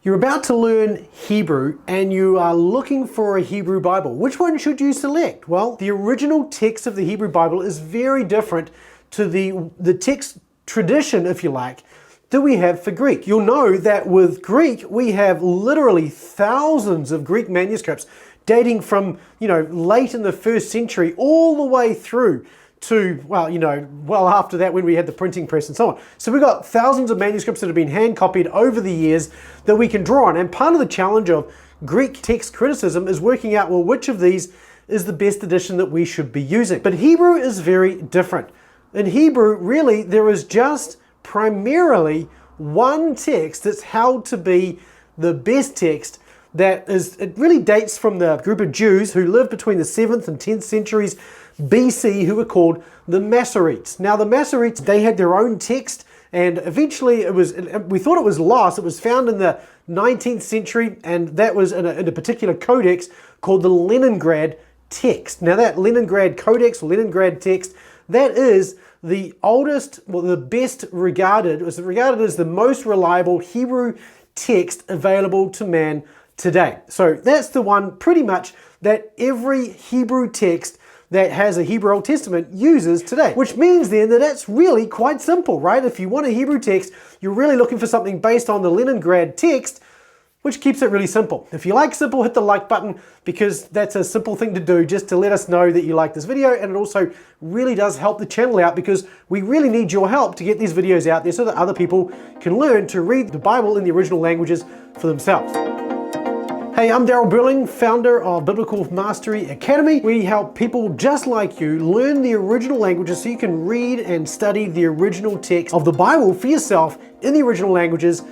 You're about to learn Hebrew and you are looking for a Hebrew Bible. Which one should you select? Well, the original text of the Hebrew Bible is very different to the text tradition, if you like, that we have for Greek. You'll know that with Greek, we have literally thousands of Greek manuscripts dating from, late in the 1st century all the way through to, well after that when we had the printing press and so on. So we've got thousands of manuscripts that have been hand copied over the years that we can draw on. And part of the challenge of Greek text criticism is working out, well, which of these is the best edition that we should be using. But Hebrew is very different. In Hebrew, really, there is just primarily one text that's held to be the best text. It really dates from the group of Jews who lived between the 7th and 10th centuries BC, who were called the Masoretes. Now the Masoretes, they had their own text, and eventually we thought it was lost. It was found in the 19th century, and that was in a particular codex called the Leningrad text. Now that Leningrad codex, or Leningrad text, that is the oldest, well, the best regarded, was regarded as the most reliable Hebrew text available to man today. So that's the one pretty much that every Hebrew text that has a Hebrew Old Testament uses today. Which means then that that's really quite simple, right? If you want a Hebrew text, you're really looking for something based on the Leningrad text, which keeps it really simple. If you like simple, hit the like button, because that's a simple thing to do just to let us know that you like this video, and it also really does help the channel out because we really need your help to get these videos out there so that other people can learn to read the Bible in the original languages for themselves. Hey, I'm Darryl Burling, founder of Biblical Mastery Academy. We help people just like you learn the original languages so you can read and study the original text of the Bible for yourself in the original languages,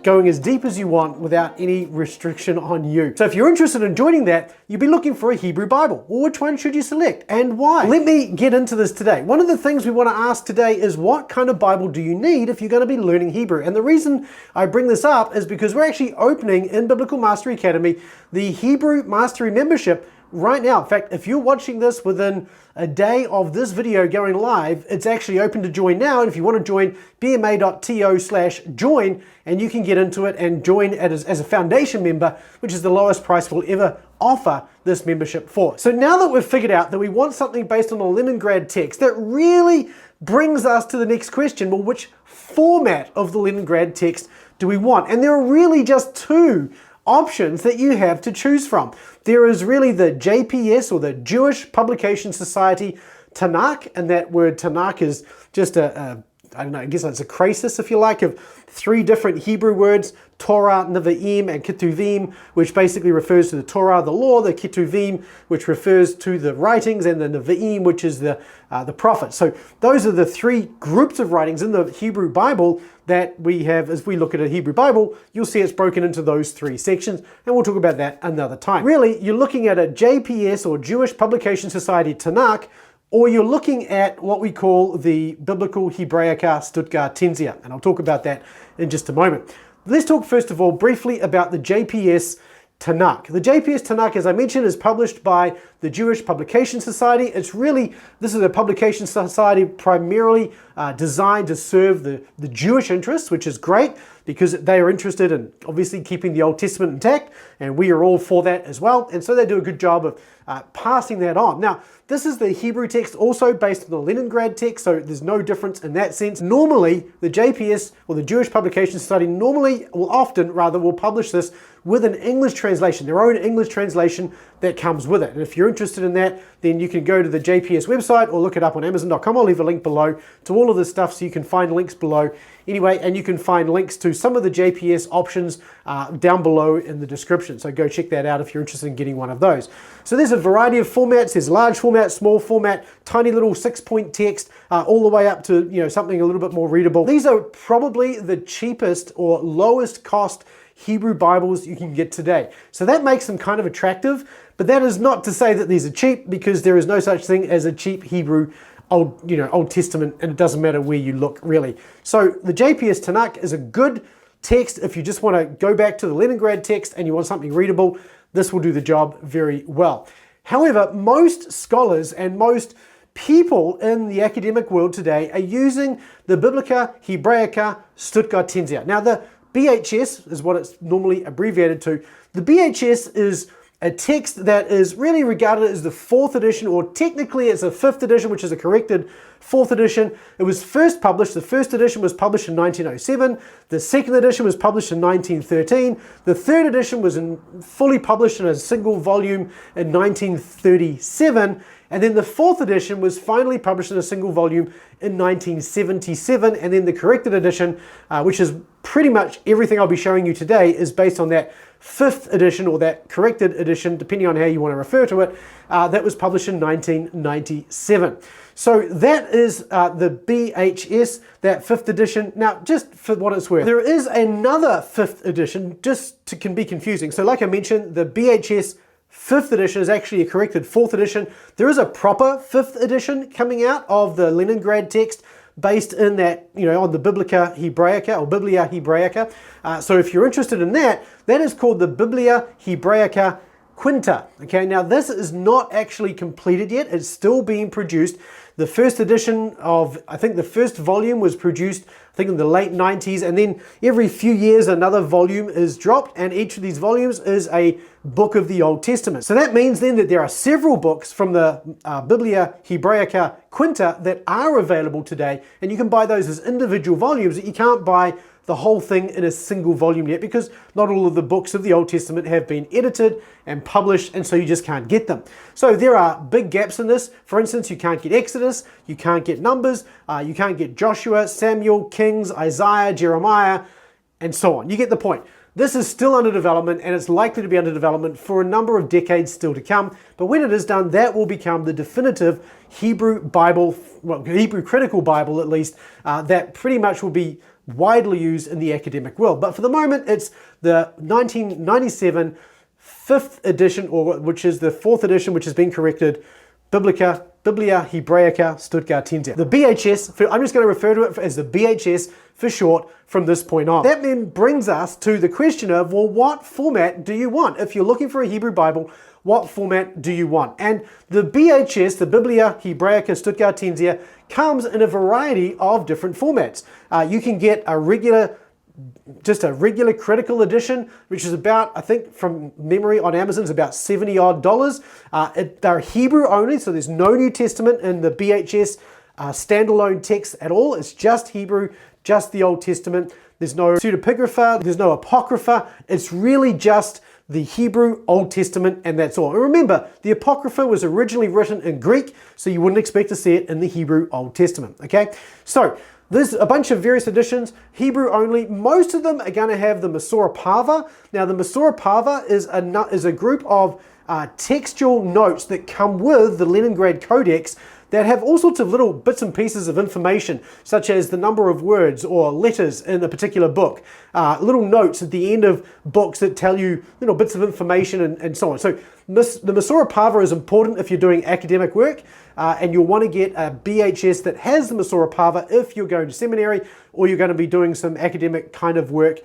going as deep as you want without any restriction on you. So if you're interested in joining that, you'll be looking for a Hebrew Bible. Well, which one should you select and why? Let me get into this today. One of the things we want to ask today is, what kind of Bible do you need if you're going to be learning Hebrew? And the reason I bring this up is because we're actually opening in Biblical Mastery Academy the Hebrew Mastery membership right now. In fact, if you're watching this within a day of this video going live, it's actually open to join now. And if you want to join, bma.to/join, and you can get into it and join as a foundation member, which is the lowest price we'll ever offer this membership for. So now that we've figured out that we want something based on the Leningrad text, that really brings us to the next question. Well, which format of the Leningrad text do we want? And there are really just two options that you have to choose from. There is really the JPS, or the Jewish Publication Society Tanakh, and that word Tanakh is just I don't know, I guess it's a crisis, if you like, of three different Hebrew words: Torah, Nevi'im, and Ketuvim, which basically refers to the Torah, the law; the Ketuvim, which refers to the writings; and the Nevi'im, which is the prophets. So those are the three groups of writings in the Hebrew Bible that we have. As we look at a Hebrew Bible, you'll see it's broken into those three sections, and we'll talk about that another time. Really, you're looking at a JPS, or Jewish Publication Society Tanakh, or you're looking at what we call the Biblical Hebraica Stuttgartensia, and I'll talk about that in just a moment. Let's talk first of all briefly about the JPS Tanakh. The JPS Tanakh, as I mentioned, is published by the Jewish Publication Society. This is a publication society primarily designed to serve the Jewish interests, which is great because they are interested in obviously keeping the Old Testament intact, and we are all for that as well. And so they do a good job of passing that on. Now, this is the Hebrew text, also based on the Leningrad text, so there's no difference in that sense. Normally, the JPS, or the Jewish Publication Society, will publish this with an English translation, their own English translation that comes with it. And if you're interested in that, then you can go to the JPS website or look it up on Amazon.com. I'll leave a link below to all of this stuff, so you can find links below. Anyway, and you can find links to some of the JPS options down below in the description. So go check that out if you're interested in getting one of those. So there's a variety of formats. There's large format, small format, tiny little 6-point text, all the way up to something a little bit more readable. These are probably the cheapest or lowest cost Hebrew Bibles you can get today. So that makes them kind of attractive, but that is not to say that these are cheap, because there is no such thing as a cheap Hebrew Old Testament, and it doesn't matter where you look, really. So the JPS Tanakh is a good text if you just want to go back to the Leningrad text and you want something readable. This will do the job very well. However, most scholars and most people in the academic world today are using the Biblia Hebraica Stuttgartensia. Now, the BHS is what it's normally abbreviated to. The BHS is a text that is really regarded as the 4th edition, or technically it's a 5th edition, which is a corrected 4th edition. It was first published, the 1st edition was published in 1907, the 2nd edition was published in 1913, the 3rd edition was fully published in a single volume in 1937, and then the 4th edition was finally published in a single volume in 1977, and then the corrected edition, which is pretty much everything I'll be showing you today, is based on that 5th edition, or that corrected edition, depending on how you want to refer to it, that was published in 1997. So that is the BHS, that 5th edition. Now, just for what it's worth, there is another 5th edition, can be confusing. So like I mentioned, the BHS 5th edition is actually a corrected 4th edition. There is a proper 5th edition coming out of the Leningrad text, based in that, on the Biblia Hebraica. So if you're interested in that, that is called the Biblia Hebraica Quinta. Okay, now this is not actually completed yet. It's still being produced. The first edition of, I think the first volume was produced, I think in the late 90s, and then every few years another volume is dropped, and each of these volumes is a book of the Old Testament. So that means then that there are several books from the Biblia Hebraica Quinta that are available today, and you can buy those as individual volumes. That you can't buy the whole thing in a single volume yet, because not all of the books of the Old Testament have been edited and published, and so you just can't get them. So there are big gaps in this. For instance, you can't get Exodus, you can't get Numbers, you can't get Joshua, Samuel, Kings, Isaiah, Jeremiah, and so on. You get the point. This is still under development, and it's likely to be under development for a number of decades still to come. But when it is done, that will become the definitive Hebrew Bible, well, Hebrew critical Bible at least, that pretty much will be widely used in the academic world. But for the moment, it's the 1997 5th edition, which is the 4th edition, which has been corrected, Biblia Hebraica Stuttgartensia. The BHS, I'm just going to refer to it as the BHS for short from this point on. That then brings us to the question of, well, what format do you want? If you're looking for a Hebrew Bible, what format do you want? And the BHS, the Biblia Hebraica Stuttgartensia, comes in a variety of different formats. You can get just a regular critical edition, which is about, I think from memory on Amazon, is about $70 odd. They're Hebrew only, so there's no New Testament in the BHS standalone text at all. It's just Hebrew, just the Old Testament. There's no pseudepigrapha, there's no apocrypha. It's really just the Hebrew Old Testament, and that's all. And remember, the Apocrypha was originally written in Greek, so you wouldn't expect to see it in the Hebrew Old Testament, okay? So there's a bunch of various editions, Hebrew only. Most of them are going to have the Masorah Parva. Now, the Masorah Parva is a group of textual notes that come with the Leningrad Codex that have all sorts of little bits and pieces of information, such as the number of words or letters in a particular book, little notes at the end of books that tell you little bits of information and so on. So the Masorah Parva is important if you're doing academic work, and you'll want to get a BHS that has the Masorah Parva if you're going to seminary or you're going to be doing some academic kind of work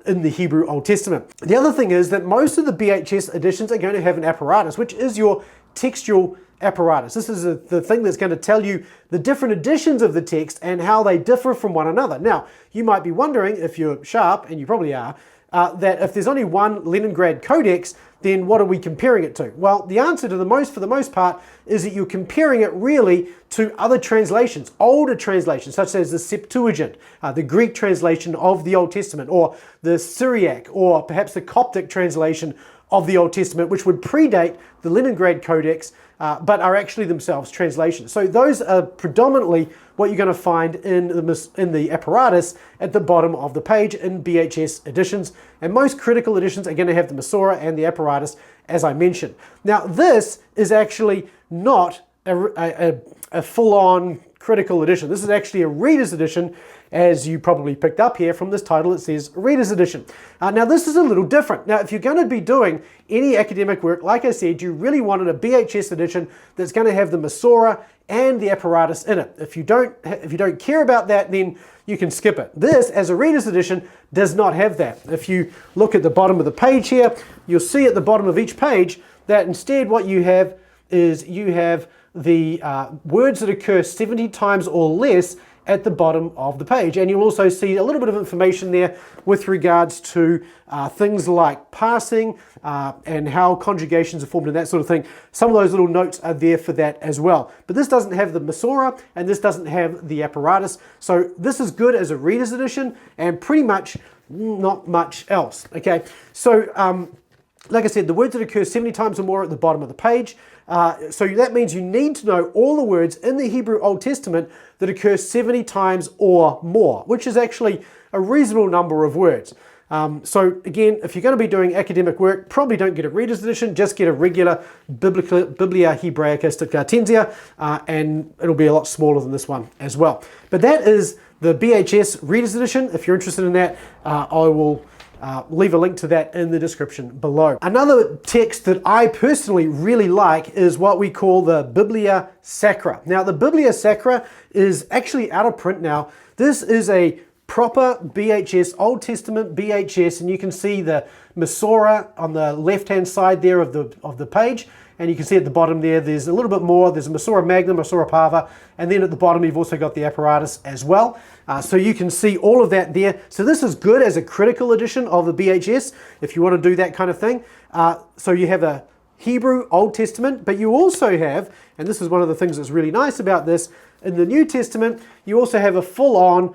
in the Hebrew Old Testament. The other thing is that most of the BHS editions are going to have an apparatus, which is your textual apparatus. This is the thing that's going to tell you the different editions of the text and how they differ from one another. Now, you might be wondering, if you're sharp, and you probably are, that if there's only one Leningrad Codex, then what are we comparing it to? Well, the answer to for the most part, is that you're comparing it really to other translations, older translations, such as the Septuagint, the Greek translation of the Old Testament, or the Syriac, or perhaps the Coptic translation of the Old Testament, which would predate the Leningrad Codex, but are actually themselves translations. So those are predominantly what you're going to find in the apparatus at the bottom of the page in BHS editions. And most critical editions are going to have the Masorah and the apparatus, as I mentioned. Now, this is actually not a full-on critical edition. This is actually a reader's edition. As you probably picked up here from this title, it says Reader's Edition. Now, this is a little different. Now, if you're going to be doing any academic work, like I said, you really wanted a BHS edition that's going to have the Masorah and the apparatus in it. If you don't care about that, then you can skip it. This, as a Reader's Edition, does not have that. If you look at the bottom of the page here, you'll see at the bottom of each page that instead what you have is you have the words that occur 70 times or less at the bottom of the page. And you'll also see a little bit of information there with regards to things like parsing and how conjugations are formed and that sort of thing. Some of those little notes are there for that as well. But this doesn't have the Masorah and this doesn't have the apparatus. So this is good as a reader's edition and pretty much not much else. Okay, so like I said, the words that occur 70 times or more at the bottom of the page. So that means you need to know all the words in the Hebrew Old Testament that occur 70 times or more, which is actually a reasonable number of words. So again, if you're going to be doing academic work, probably don't get a reader's edition, just get a regular Biblia Hebraica Stuttgartensia, and it'll be a lot smaller than this one as well. But that is the BHS reader's edition. If you're interested in that, I will leave a link to that in the description below. Another text that I personally really like is what we call the Biblia Sacra. Now, the Biblia Sacra is actually out of print now. This is a proper BHS, Old Testament BHS, and you can see the Masorah on the left-hand side there of the page. And you can see at the bottom there, there's a little bit more. There's a Masorah Magnum, Masorah Parva, and then at the bottom you've also got the apparatus as well. So you can see all of that there. So this is good as a critical edition of the BHS if you want to do that kind of thing. So you have a Hebrew Old Testament, but you also have, and this is one of the things that's really nice about this, in the New Testament, you also have a full-on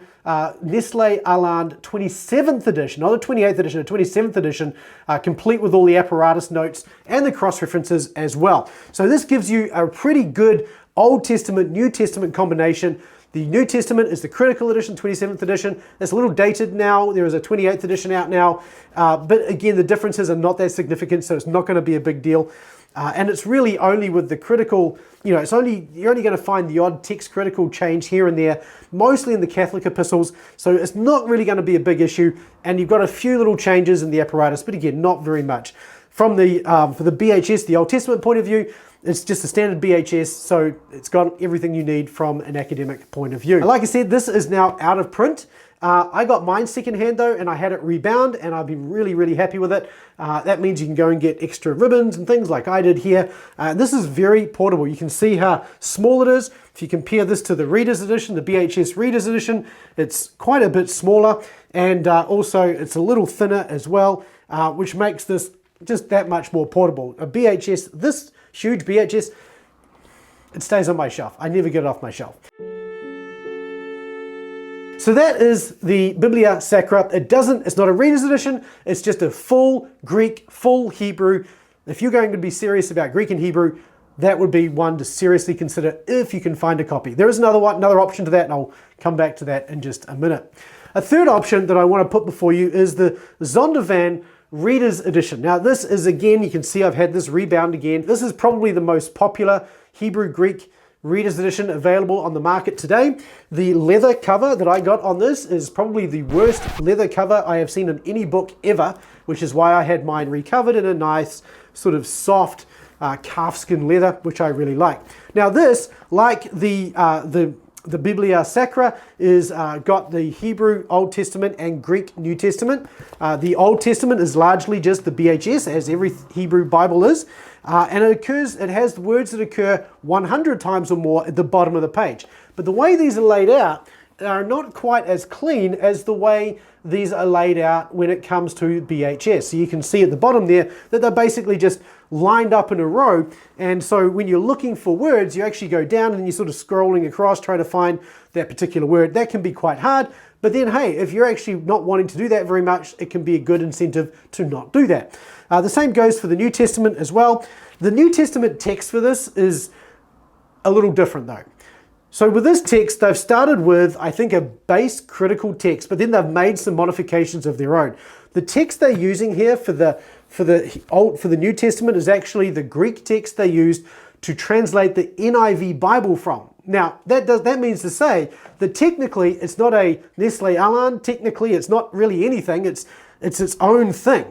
Nestle Aland 27th edition, not the 28th edition, a 27th edition, complete with all the apparatus notes and the cross-references as well. So this gives you a pretty good Old Testament, New Testament combination. The New Testament is the critical edition, 27th edition. It's a little dated now. There is a 28th edition out now. But again, the differences are not that significant, so it's not going to be a big deal. And it's really only with the critical, you're only going to find the odd text critical change here and there, mostly in the Catholic epistles. So it's not really going to be a big issue. And you've got a few little changes in the apparatus, but again, not very much. From the for the BHS, the Old Testament point of view, it's just a standard BHS, so it's got everything you need from an academic point of view. Like I said, this is now out of print. I got mine secondhand though, and I had it rebound, and I've been really, really happy with it. That means you can go and get extra ribbons and things like I did here. This is very portable. You can see how small it is. If you compare this to the Reader's Edition, the BHS Reader's Edition, it's quite a bit smaller, and also it's a little thinner as well, which makes this just that much more portable. A BHS, this huge BHS, it stays on my shelf. I never get it off my shelf. So that is the Biblia Sacra. It's not a reader's edition, it's just a full Greek, full Hebrew. If you're going to be serious about Greek and Hebrew, that would be one to seriously consider if you can find a copy. There is another option to that, and I'll come back to that in just a minute. A third option that I want to put before you is the Zondervan Reader's Edition. Now this is, again, you can see I've had this rebound again. This is probably the most popular Hebrew-Greek Reader's Edition available on the market today. The leather cover that I got on this is probably the worst leather cover I have seen in any book ever, which is why I had mine recovered in a nice sort of soft calfskin leather, which I really like. Now this, like the Biblia Sacra, is got the Hebrew Old Testament and Greek New Testament. The Old Testament is largely just the BHS, as every Hebrew Bible is, and it has the words that occur 100 times or more at the bottom of the page. But the way these are laid out are not quite as clean as the way these are laid out when it comes to BHS. So you can see at the bottom there that they're basically just lined up in a row, and so when you're looking for words, you actually go down and you're sort of scrolling across trying to find that particular word. That can be quite hard, but then hey, if you're actually not wanting to do that very much, it can be a good incentive to not do that. The same goes for the New Testament as well. The New Testament text for this is a little different though. So with this text, they've started with, I think, a base critical text, but then they've made some modifications of their own. The text they're using here for the New Testament is actually the Greek text they used to translate the NIV Bible from. Now, that means to say that technically it's not a Nestle Aland, technically it's not really anything, it's its own thing,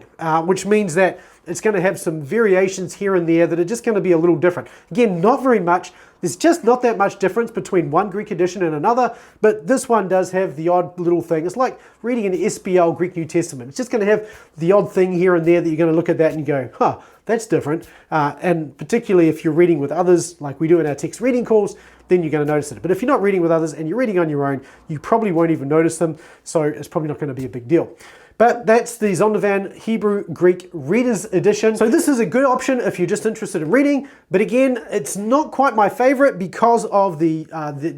which means that it's going to have some variations here and there that are just going to be a little different. Again, not very much. There's just not that much difference between one Greek edition and another, but this one does have the odd little thing. It's like reading an SBL Greek New Testament. It's just going to have the odd thing here and there that you're going to look at that and go, huh, that's different. And particularly if you're reading with others, like we do in our text reading calls, then you're going to notice it. But if you're not reading with others and you're reading on your own, you probably won't even notice them, so it's probably not going to be a big deal. But that's the Zondervan Hebrew Greek Reader's Edition. So this is a good option if you're just interested in reading, but again, it's not quite my favorite because of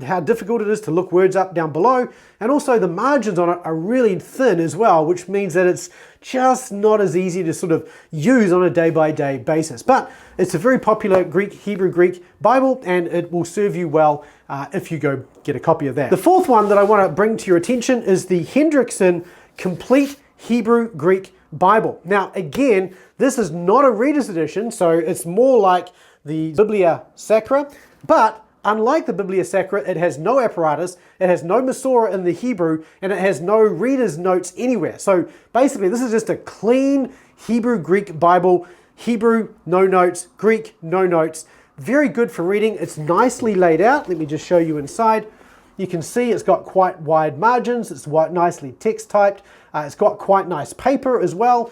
how difficult it is to look words up down below, and also the margins on it are really thin as well, which means that it's just not as easy to sort of use on a day-by-day basis. But it's a very popular Hebrew Greek Bible, and it will serve you well if you go get a copy of that. The fourth one that I want to bring to your attention is the Hendrickson Complete Hebrew Greek Bible. Now again, this is not a reader's edition, so it's more like the Biblia Sacra, but unlike the Biblia Sacra, it has no apparatus, it has no Masorah in the Hebrew, and it has no reader's notes anywhere. So basically this is just a clean Hebrew Greek Bible. Hebrew, no notes. Greek, no notes. Very good for reading. It's nicely laid out. Let me just show you inside. You can see it's got quite wide margins, it's nicely text typed, it's got quite nice paper as well,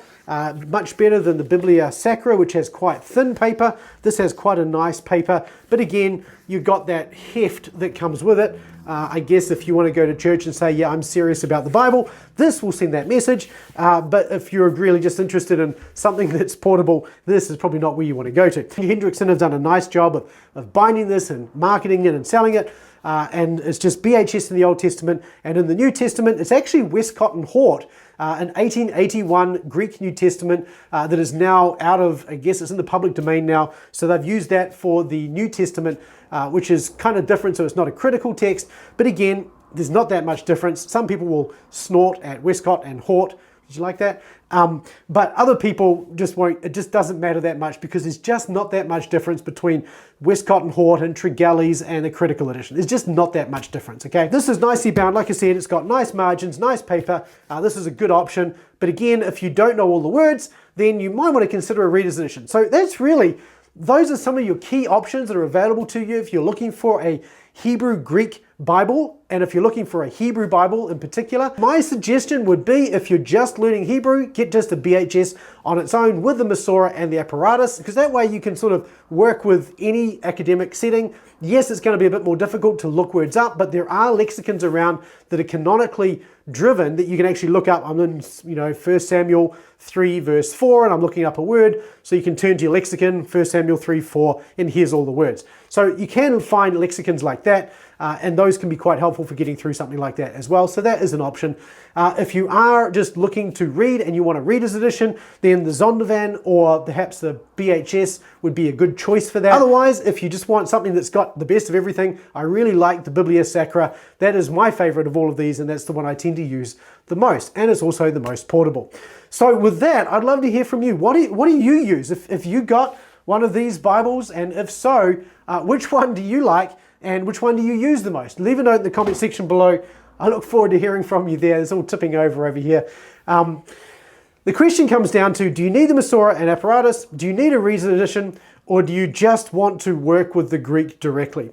much better than the Biblia Sacra, which has quite thin paper. This has quite a nice paper, but again, you've got that heft that comes with it. I guess if you want to go to church and say, yeah, I'm serious about the Bible, this will send that message. But if you're really just interested in something that's portable, this is probably not where you want to go to. Hendrickson has done a nice job of binding this and marketing it and selling it. And it's just BHS in the Old Testament, and in the New Testament, it's actually Westcott and Hort, an 1881 Greek New Testament that is now out of, I guess it's in the public domain now, so they've used that for the New Testament, which is kind of different, so it's not a critical text, but again, there's not that much difference. Some people will snort at Westcott and Hort. Did you like that? But other people just won't. It just doesn't matter that much because there's just not that much difference between Westcott and Hort and Tregelles and the critical edition. There's just not that much difference, okay? This is nicely bound. Like I said, it's got nice margins, nice paper. This is a good option. But again, if you don't know all the words, then you might want to consider a reader's edition. So that's really, those are some of your key options that are available to you if you're looking for a Hebrew Greek Bible, and if you're looking for a Hebrew Bible in particular. My suggestion would be, if you're just learning Hebrew, get just a BHS on its own with the Masorah and the apparatus, because that way you can sort of work with any academic setting. Yes, it's going to be a bit more difficult to look words up, but there are lexicons around that are canonically driven that you can actually look up. I'm in, 1 Samuel 3 verse 4, and I'm looking up a word, so you can turn to your lexicon, 1 Samuel 3, 4, and here's all the words. So you can find lexicons like that, and those can be quite helpful for getting through something like that as well. So that is an option. If you are just looking to read and you want a reader's edition, then the Zondervan or perhaps the BHS would be a good choice for that. Otherwise, if you just want something that's got the best of everything, I really like the Biblia Sacra. That is my favorite of all of these, and that's the one I tend to use the most, and it's also the most portable. So with that, I'd love to hear from you. What do you use? If you got one of these Bibles, and if so, which one do you like? And which one do you use the most? Leave a note in the comment section below. I look forward to hearing from you there. It's all tipping over here. The question comes down to, do you need the Masorah and apparatus? Do you need a reader's edition? Or do you just want to work with the Greek directly?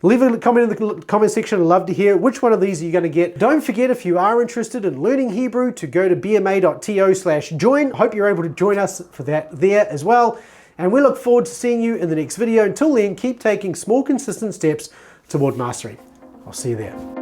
Leave a comment in the comment section. I'd love to hear which one of these are you going to get. Don't forget, if you are interested in learning Hebrew, to go to bma.to/join. Hope you're able to join us for that there as well. And we look forward to seeing you in the next video. Until then, keep taking small, consistent steps toward mastery. I'll see you there.